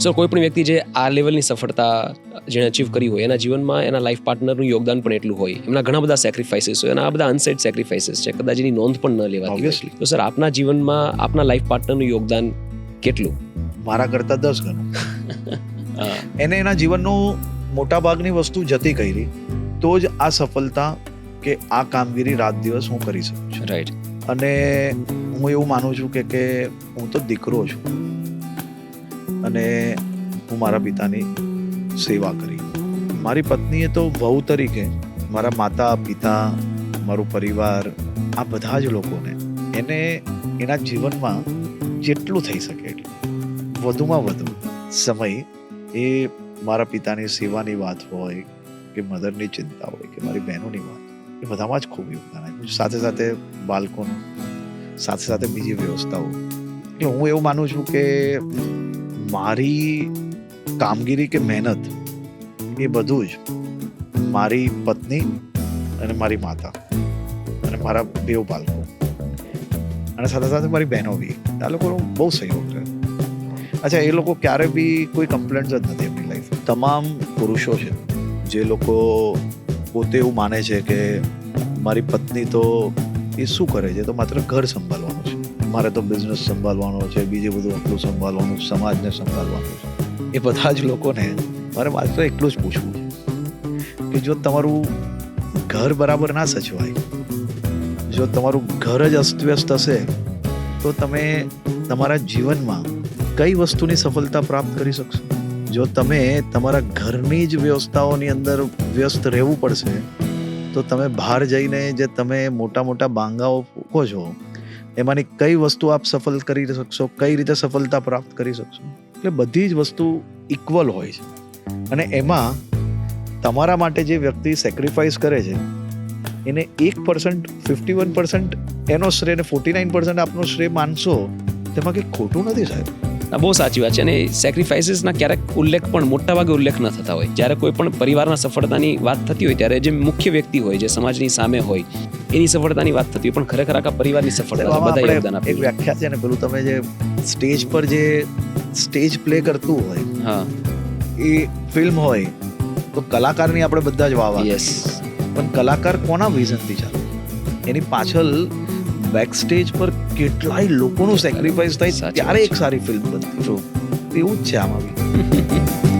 સો કોઈ પણ વ્યક્તિ જે આ લેવલની સફળતા જેણે અચીવ કરી હોય એના જીવનમાં એના લાઈફ પાર્ટનરનું યોગદાન પણ એટલું હોય, એમના ઘણા બધા સેક્રિફાઈસીસ હોય, એના આ બધા અનસેડ સેક્રિફાઈસીસ છે, કદાચ એની નોંધ પણ ન લેવાતી. Obviously. તો સર આપના જીવનમાં આપના લાઈફ પાર્ટનરનું યોગદાન કેટલું? મારા કરતાં 10 ગણું. એને એના જીવનનું મોટા ભાગની વસ્તુ જતી કરી તો જ આ સફળતા કે આ કામગીરી રાત દિવસ હું કરી શકું છું. રાઈટ. અને હું એવું માનું છું કે હું તો દીકરો છું અને હું મારા પિતાની સેવા કરી. મારી પત્નીએ તો વહુ તરીકે મારા માતા પિતા, મારું પરિવાર, આ બધા જ લોકોને એને એના જીવનમાં જેટલું થઈ શકે એટલું વધુમાં વધુ સમય એ મારા પિતાની સેવાની વાત હોય કે મધરની ચિંતા હોય કે મારી બહેનોની વાત, એ બધામાં જ ખૂબ યોગદાન આપ્યું. સાથે સાથે બાળકોનું, સાથે સાથે બીજી વ્યવસ્થાઓ. એટલે હું એવું માનું છું કે મારી કામગીરી કે મહેનત એ બધું જ મારી પત્ની અને મારી માતા અને મારા બે બાળકો અને સાથે સાથે મારી બહેનો બી, આ લોકોનો બહુ સહયોગ રહે. અચ્છા, એ લોકો ક્યારે બી કોઈ કમ્પ્લેન્ટ્સ જ નથી એમની લાઈફ. તમામ પુરુષો છે જે લોકો પોતે એવું માને છે કે મારી પત્ની તો એ શું કરે છે, તો માત્ર ઘર સંભાળવાનું છે, મારે તો બિઝનેસ સંભાળવાનો છે, બીજું બધું આટલું સંભાળવાનું, સમાજને સંભાળવાનું છે. એ બધા જ લોકોને મારે માત્ર એટલું જ પૂછવું છે કે જો તમારું ઘર બરાબર ના સચવાય, જો તમારું ઘર જ અસ્તવ્યસ્ત હશે તો તમે તમારા જીવનમાં કઈ વસ્તુની સફળતા પ્રાપ્ત કરી શકશો? જો તમે તમારા ઘરની જ વ્યવસ્થાઓની અંદર વ્યસ્ત રહેવું પડશે તો તમે બહાર જઈને જે તમે મોટા મોટા બાંગાઓ ફૂંકો છો એમાંની કઈ વસ્તુ આપ સફળ કરી શકશો, કઈ રીતે સફળતા પ્રાપ્ત કરી શકશો? એટલે બધી જ વસ્તુ ઇક્વલ હોય છે અને એમાં તમારા માટે જે વ્યક્તિ સેક્રિફાઈસ કરે છે એને 1%, 51% એનો શ્રેય અને 49% આપનો શ્રેય માનશો, તેમાં કંઈ ખોટું નથી સાહેબ. બહુ સાચી વાત છે. અને સેક્રિફાઈસીસના ક્યારેક ઉલ્લેખ પણ મોટા ભાગે ઉલ્લેખ ન થતા હોય. જ્યારે કોઈ પણ પરિવારના સફળતાની વાત થતી હોય ત્યારે જે મુખ્ય વ્યક્તિ હોય, જે સમાજની સામે હોય, એની સફળતાની વાત થતી હોય, પણ ખરેખર આખા પરિવારની સફળતા બધા યોગદાન આપે. એક વ્યાખ્યા છે ને, પેલું તમે જે સ્ટેજ પર જે સ્ટેજ પ્લે કરતું હોય, હા, એ ફિલ્મ હોય તો કલાકારની આપણે બધા જ વાહ. યસ. પણ કલાકાર કોના વિઝનથી ચાલે? એની પાછળ બેક સ્ટેજ પર કેટલાય લોકોનું સેક્રિફાઈસ થાય ત્યારે એક સારી ફિલ્મ બનતી. એવું જ છે આમાં બી.